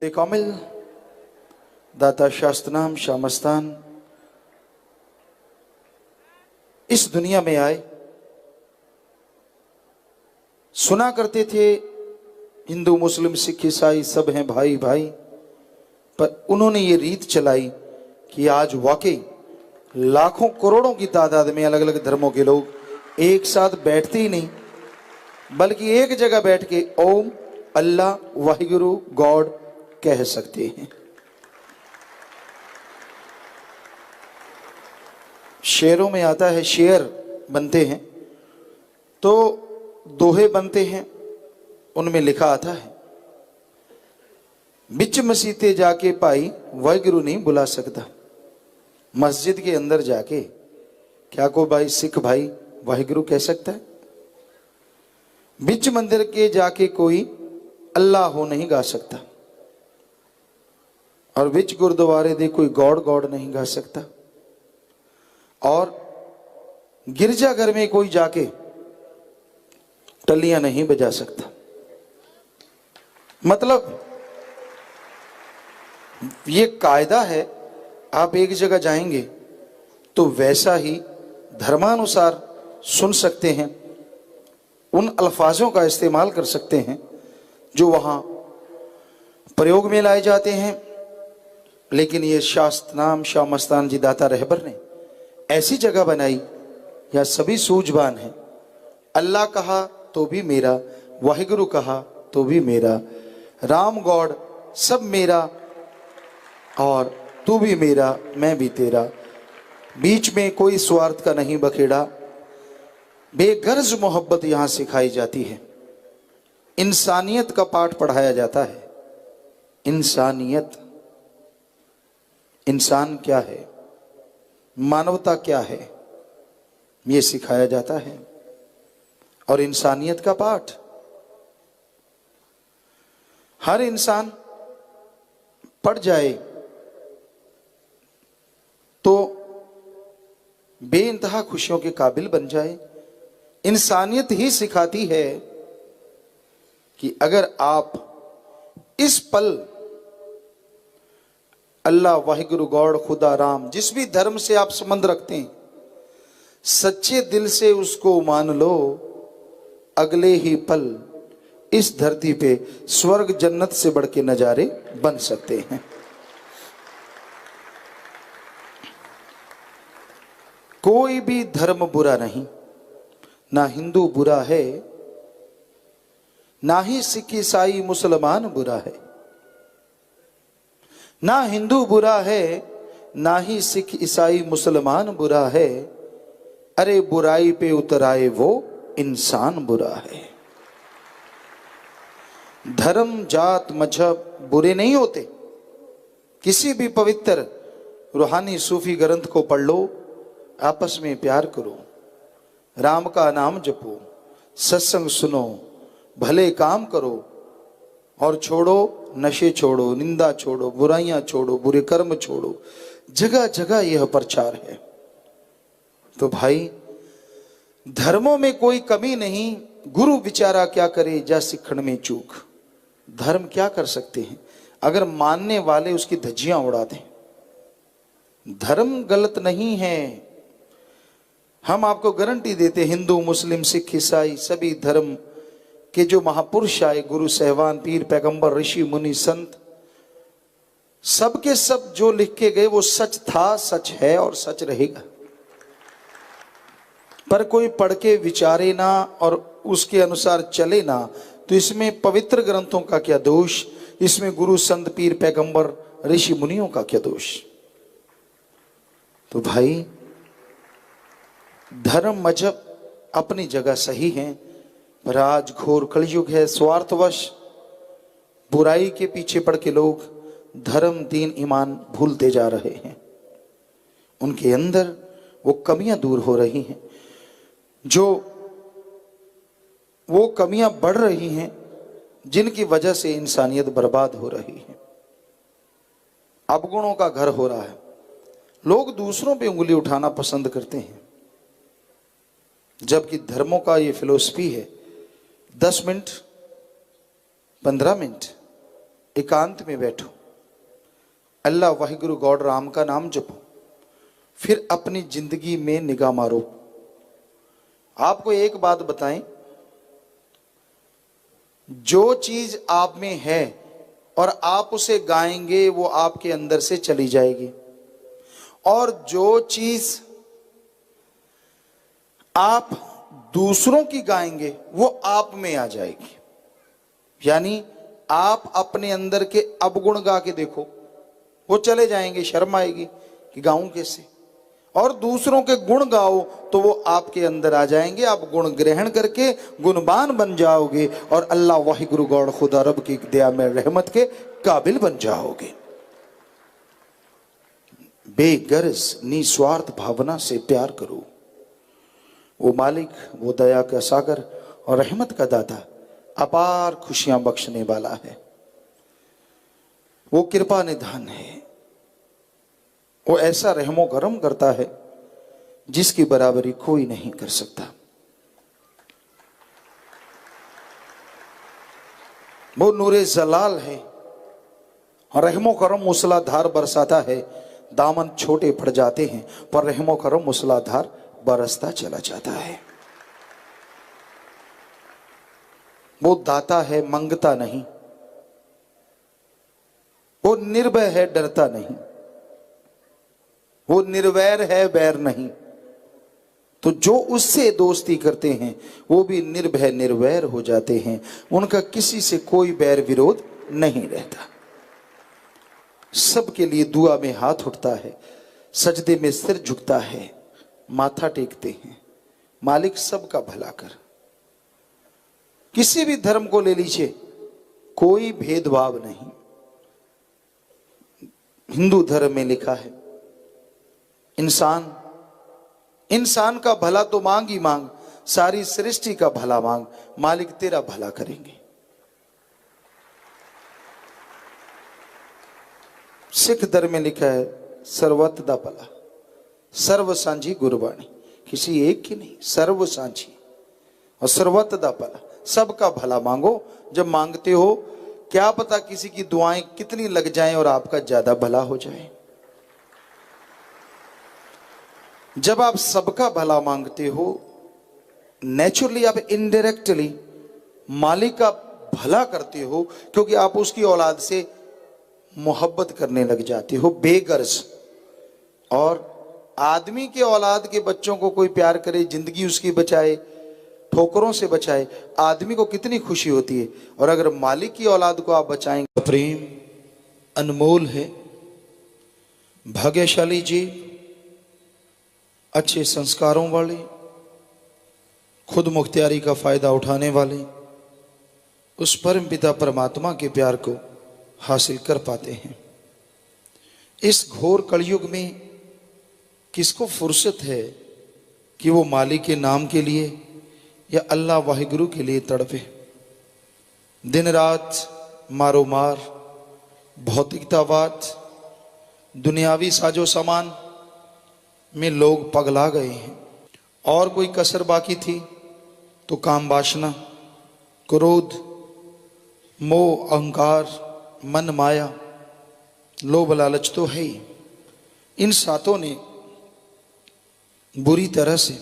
कामिल दाता शास्त्रनाम शामस्तान इस दुनिया में आए। सुना करते थे हिंदू मुस्लिम सिख ईसाई सब हैं भाई भाई, पर उन्होंने ये रीत चलाई कि आज वाकई लाखों करोड़ों की तादाद में अलग अलग धर्मों के लोग एक साथ बैठते ही नहीं, बल्कि एक जगह बैठ के ओम अल्लाह वाहिगुरु गॉड कह सकते हैं। शेरों में आता है, शेर बनते हैं तो दोहे बनते हैं, उनमें लिखा आता है बिच मसीते जाके भाई वाहिगुरु नहीं बुला सकता। मस्जिद के अंदर जाके क्या को भाई सिख भाई वाहिगुरु कह सकता है? बिच मंदिर के जाके कोई अल्लाह हो नहीं गा सकता, और बिच गुरुद्वारे दे कोई गॉड गॉड नहीं गा सकता, और गिरजाघर में कोई जाके टलियां नहीं बजा सकता। मतलब ये कायदा है, आप एक जगह जाएंगे तो वैसा ही धर्मानुसार सुन सकते हैं, उन अल्फाजों का इस्तेमाल कर सकते हैं जो वहां प्रयोग में लाए जाते हैं। लेकिन ये शास्त्रनाम शाह मस्तान जी दाता रहबर ने ऐसी जगह बनाई, या सभी सूझबान है। अल्लाह कहा तो भी मेरा, वाहिगुरु कहा तो भी मेरा, राम गॉड सब मेरा, और तू भी मेरा मैं भी तेरा। बीच में कोई स्वार्थ का नहीं बखेड़ा, बेगर्ज मोहब्बत यहां सिखाई जाती है। इंसानियत का पाठ पढ़ाया जाता है। इंसानियत, इंसान क्या है, मानवता क्या है, यह सिखाया जाता है। और इंसानियत का पाठ हर इंसान पढ़ जाए तो बेइंतहा खुशियों के काबिल बन जाए। इंसानियत ही सिखाती है कि अगर आप इस पल अल्लाह वाहिगुरु गॉड खुदा राम जिस भी धर्म से आप संबंध रखते हैं, सच्चे दिल से उसको मान लो, अगले ही पल इस धरती पे स्वर्ग जन्नत से बढ़ के नजारे बन सकते हैं। कोई भी धर्म बुरा नहीं, ना हिंदू बुरा है, ना ही सिख ईसाई मुसलमान बुरा है। ना हिंदू बुरा है, ना ही सिख ईसाई मुसलमान बुरा है। अरे बुराई पे उतर आए वो इंसान बुरा है। धर्म जात मजहब बुरे नहीं होते। किसी भी पवित्र रूहानी सूफी ग्रंथ को पढ़ लो, आपस में प्यार करो, राम का नाम जपो, सत्संग सुनो, भले काम करो, और छोड़ो नशे, छोड़ो निंदा, छोड़ो बुराइयां, छोड़ो बुरे कर्म छोड़ो। जगह जगह यह प्रचार है। तो भाई धर्मों में कोई कमी नहीं। गुरु बिचारा क्या करे जा सिखण में चूक। धर्म क्या कर सकते हैं अगर मानने वाले उसकी धज्जियां उड़ा दें। धर्म गलत नहीं है, हम आपको गारंटी देते। हिंदू मुस्लिम सिख ईसाई सभी धर्म के जो महापुरुष आए, गुरु सहवान पीर पैगंबर ऋषि मुनि संत, सबके सब जो लिख के गए वो सच था, सच है और सच रहेगा। पर कोई पढ़ के विचारे ना और उसके अनुसार चले ना, तो इसमें पवित्र ग्रंथों का क्या दोष, इसमें गुरु संत पीर पैगंबर ऋषि मुनियों का क्या दोष। तो भाई धर्म मजहब अपनी जगह सही है, पर आज घोर कलयुग है। स्वार्थवश बुराई के पीछे पड़ के लोग धर्म दीन ईमान भूलते जा रहे हैं। उनके अंदर वो कमियां दूर हो रही हैं, जो वो कमियां बढ़ रही हैं जिनकी वजह से इंसानियत बर्बाद हो रही है। अवगुणों का घर हो रहा है। लोग दूसरों पे उंगली उठाना पसंद करते हैं, जबकि धर्मों का ये फिलॉसफी है 10 मिनट 15 मिनट एकांत में बैठो, अल्लाह वाहिगुरु गॉड राम का नाम जपो, फिर अपनी जिंदगी में निगाह मारो। आपको एक बात बताएं, जो चीज आप में है और आप उसे गाएंगे वो आपके अंदर से चली जाएगी, और जो चीज आप दूसरों की गाएंगे वो आप में आ जाएगी। यानी आप अपने अंदर के अवगुण गा के देखो, वो चले जाएंगे, शर्म आएगी कि गाऊं कैसे, और दूसरों के गुण गाओ तो वो आपके अंदर आ जाएंगे। आप गुण ग्रहण करके गुणवान बन जाओगे और अल्लाह वाहिगुरु गॉड खुदा रब की दया में रहमत के काबिल बन जाओगे। बेगर्ज निस्वार्थ भावना से प्यार करो। वो मालिक, वो दया का सागर और रहमत का दाता, अपार खुशियां बख्शने वाला है। वो कृपा निधान है। वो ऐसा रहमो करम करता है जिसकी बराबरी कोई नहीं कर सकता। वो नूरे जलाल है और रहमो करम मूसलाधार बरसाता है। दामन छोटे पड़ जाते हैं पर रहमो करम मूसलाधार बरसता चला जाता है। वो दाता है, मंगता नहीं। वो निर्भय है, डरता नहीं। वो निर्वैर है, बैर नहीं। तो जो उससे दोस्ती करते हैं वो भी निर्भय निर्वैर हो जाते हैं। उनका किसी से कोई बैर विरोध नहीं रहता। सबके लिए दुआ में हाथ उठता है, सजदे में सिर झुकता है, माथा टेकते हैं। मालिक सबका भला कर। किसी भी धर्म को ले लीजिए, कोई भेदभाव नहीं। हिंदू धर्म में लिखा है इंसान का भला तो मांग ही मांग, सारी सृष्टि का भला मांग, मालिक तेरा भला करेंगे। सिख धर्म में लिखा है सर्वत दा भला, सर्व सांझी गुरबाणी, किसी एक की नहीं, सर्व सांझी और सर्वत दा भला, सबका भला मांगो। जब मांगते हो क्या पता किसी की दुआएं कितनी लग जाएं और आपका ज्यादा भला हो जाए। जब आप सबका भला मांगते हो, नेचुरली आप इनडायरेक्टली मालिक का भला करते हो, क्योंकि आप उसकी औलाद से मोहब्बत करने लग जाते हो बेगर्ज। और आदमी के औलाद के बच्चों को कोई प्यार करे, जिंदगी उसकी बचाए, ठोकरों से बचाए, आदमी को कितनी खुशी होती है। और अगर मालिक की औलाद को आप बचाएंगे, प्रेम अनमोल है। भाग्यशाली जी, अच्छे संस्कारों वाले, खुद मुख्तियारी का फायदा उठाने वाले उस परम पिता परमात्मा के प्यार को हासिल कर पाते हैं। इस घोर कलयुग में किसको फुर्सत है कि वो मालिक के नाम के लिए या अल्लाह वाहिगुरु के लिए तड़पे। दिन रात मारो मार, भौतिकतावाद, दुनियावी साजो सामान में लोग पगला गए हैं। और कोई कसर बाकी थी तो काम वासना, क्रोध, मोह, अहंकार, मन माया, लोभ लालच तो है ही। इन सातों ने बुरी तरह से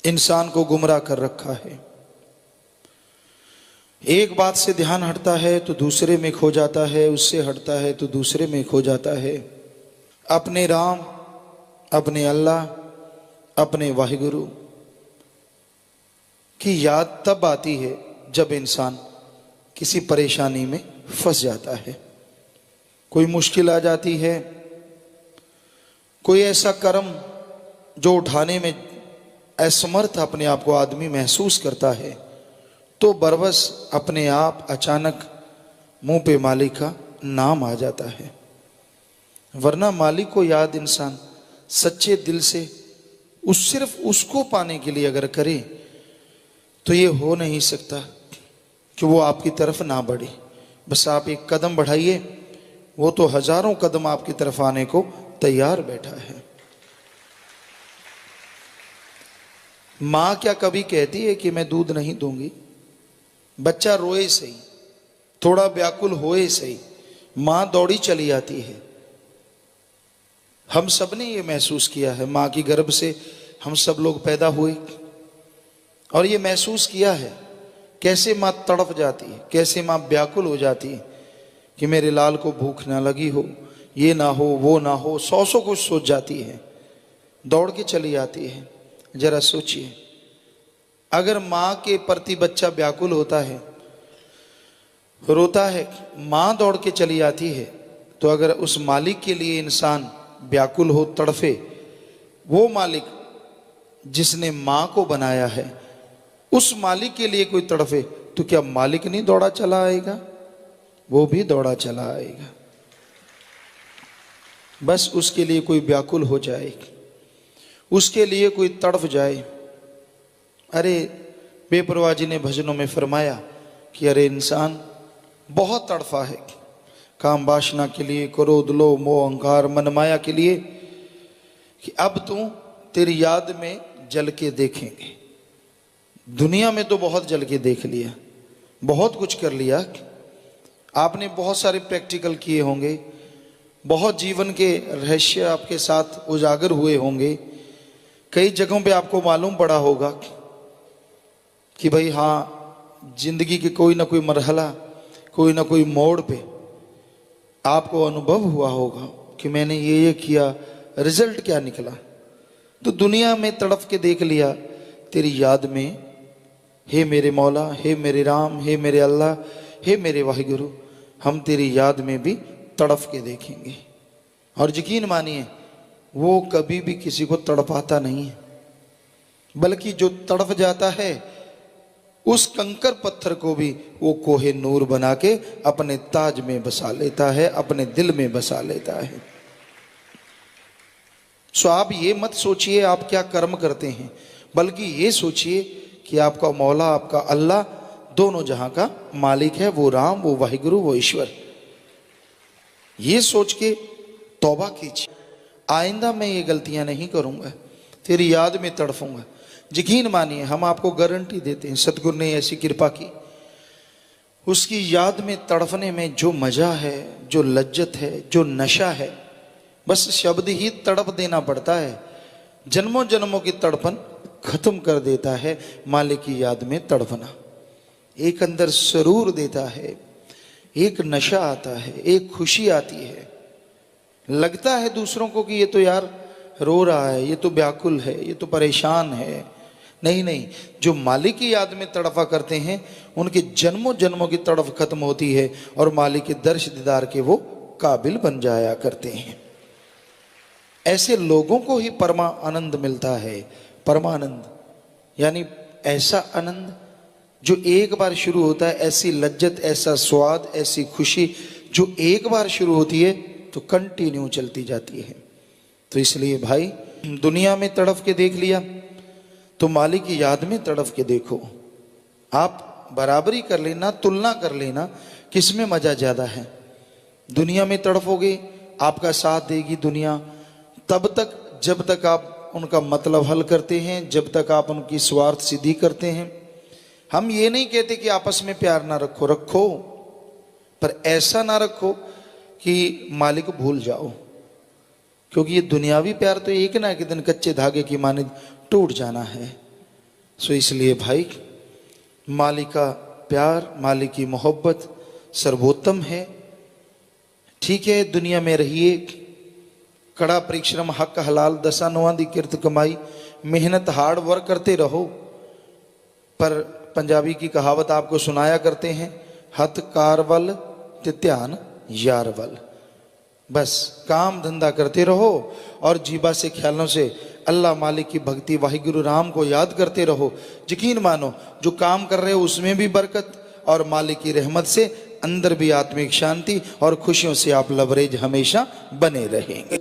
इंसान को गुमराह कर रखा है। एक बात से ध्यान हटता है तो दूसरे में खो जाता है, उससे हटता है तो दूसरे में खो जाता है। अपने राम, अपने अल्लाह, अपने वाहिगुरु की याद तब आती है जब इंसान किसी परेशानी में फंस जाता है, कोई मुश्किल आ जाती है, कोई ऐसा कर्म जो उठाने में असमर्थ अपने आप को आदमी महसूस करता है, तो बरबस अपने आप अचानक मुंह पे मालिक का नाम आ जाता है। वरना मालिक को याद इंसान सच्चे दिल से सिर्फ उसको पाने के लिए अगर करे तो ये हो नहीं सकता कि वो आपकी तरफ ना बढ़े। बस आप एक कदम बढ़ाइए, वो तो हजारों कदम आपकी तरफ आने को तैयार बैठा है। माँ क्या कभी कहती है कि मैं दूध नहीं दूंगी? बच्चा रोए सही, थोड़ा व्याकुल होए सही, मां दौड़ी चली आती है। हम सब ने ये महसूस किया है, मां की गर्भ से हम सब लोग पैदा हुए और ये महसूस किया है कैसे मां तड़प जाती है, कैसे मां व्याकुल हो जाती है कि मेरे लाल को भूख ना लगी हो, ये ना हो, वो ना हो, सौ कुछ सोच जाती है, दौड़ के चली आती है। जरा सोचिए, अगर मां के प्रति बच्चा व्याकुल होता है, रोता है, मां दौड़ के चली आती है, तो अगर उस मालिक के लिए इंसान व्याकुल हो, तड़फे, वो मालिक जिसने मां को बनाया है उस मालिक के लिए कोई तड़फे, तो क्या मालिक नहीं दौड़ा चला आएगा? वो भी दौड़ा चला आएगा। बस उसके लिए कोई व्याकुल हो जाए, उसके लिए कोई तड़फ जाए। अरे बेपरवाह जी ने भजनों में फरमाया कि अरे इंसान बहुत तड़फा है काम वासना के लिए, क्रोध लोभ मोह अहंकार मन माया के लिए, कि अब तू तेरी याद में जल के देखेंगे। दुनिया में तो बहुत जल के देख लिया, बहुत कुछ कर लिया, आपने बहुत सारे प्रैक्टिकल किए होंगे, बहुत जीवन के रहस्य आपके साथ उजागर हुए होंगे, कई जगहों पे आपको मालूम पड़ा होगा कि भाई हाँ, जिंदगी के कोई ना कोई मरहला, कोई ना कोई मोड़ पे आपको अनुभव हुआ होगा कि मैंने ये किया, रिजल्ट क्या निकला। तो दुनिया में तड़प के देख लिया, तेरी याद में, हे मेरे मौला, हे मेरे राम, हे मेरे अल्लाह, हे मेरे वाहिगुरु, हम तेरी याद में भी तड़प के देखेंगे। और यकीन मानिए वो कभी भी किसी को तड़पाता नहीं है, बल्कि जो तड़प जाता है उस कंकर पत्थर को भी वो कोहे नूर बना के अपने ताज में बसा लेता है, अपने दिल में बसा लेता है। सो आप ये मत सोचिए आप क्या कर्म करते हैं, बल्कि ये सोचिए कि आपका मौला, आपका अल्लाह दोनों जहां का मालिक है, वो राम, वो वाहिगुरु, वो ईश्वर। ये सोच के तौबा कीजिए, आइंदा मैं ये गलतियां नहीं करूंगा, तेरी याद में तड़फूंगा। यकीन मानिए हम आपको गारंटी देते हैं, सतगुरु ने ऐसी कृपा की, उसकी याद में तड़फने में जो मजा है, जो लज्जत है, जो नशा है, बस शब्द ही तड़प देना पड़ता है, जन्मों जन्मों की तड़पन खत्म कर देता है। मालिक की याद में तड़पना एक अंदर सरूर देता है, एक नशा आता है, एक खुशी आती है। लगता है दूसरों को कि ये तो यार रो रहा है, ये तो व्याकुल है, ये तो परेशान है। नहीं नहीं, जो मालिक की याद में तड़फा करते हैं उनके जन्मों जन्मों की तड़फ खत्म होती है और मालिक के दर्श दीदार के वो काबिल बन जाया करते हैं। ऐसे लोगों को ही परमा आनंद मिलता है। परमानंद यानी ऐसा आनंद जो एक बार शुरू होता है, ऐसी लज्जत, ऐसा स्वाद, ऐसी खुशी जो एक बार शुरू होती है तो कंटिन्यू चलती जाती है। तो इसलिए भाई, दुनिया में तड़फ के देख लिया तो मालिक की याद में तड़फ के देखो। आप बराबरी कर लेना, तुलना कर लेना, किसमें मजा ज्यादा है। दुनिया में तड़फोगे, आपका साथ देगी दुनिया तब तक जब तक आप उनका मतलब हल करते हैं, जब तक आप उनकी स्वार्थ सिद्धि करते हैं। हम ये नहीं कहते कि आपस में प्यार ना रखो, रखो, पर ऐसा ना रखो कि मालिक भूल जाओ, क्योंकि ये दुनियावी प्यार तो एक ना एक दिन कच्चे धागे की मानिंद टूट जाना है। सो इसलिए भाई, मालिक का प्यार, मालिक की मोहब्बत सर्वोत्तम है। ठीक है, दुनिया में रहिए, कड़ा परिश्रम, हक हलाल, दसा नौवां दी किरत कमाई, मेहनत, हार्ड वर्क करते रहो। पर पंजाबी की कहावत आपको सुनाया करते हैं, हथ कार वल ते ध्यान यार वल। बस काम धंधा करते रहो और जीबा से ख्यालों से अल्लाह मालिक की भक्ति, वाहिगुरु राम को याद करते रहो। यकीन मानो जो काम कर रहे हो उसमें भी बरकत और मालिक की रहमत से अंदर भी आत्मिक शांति और खुशियों से आप लबरेज हमेशा बने रहेंगे।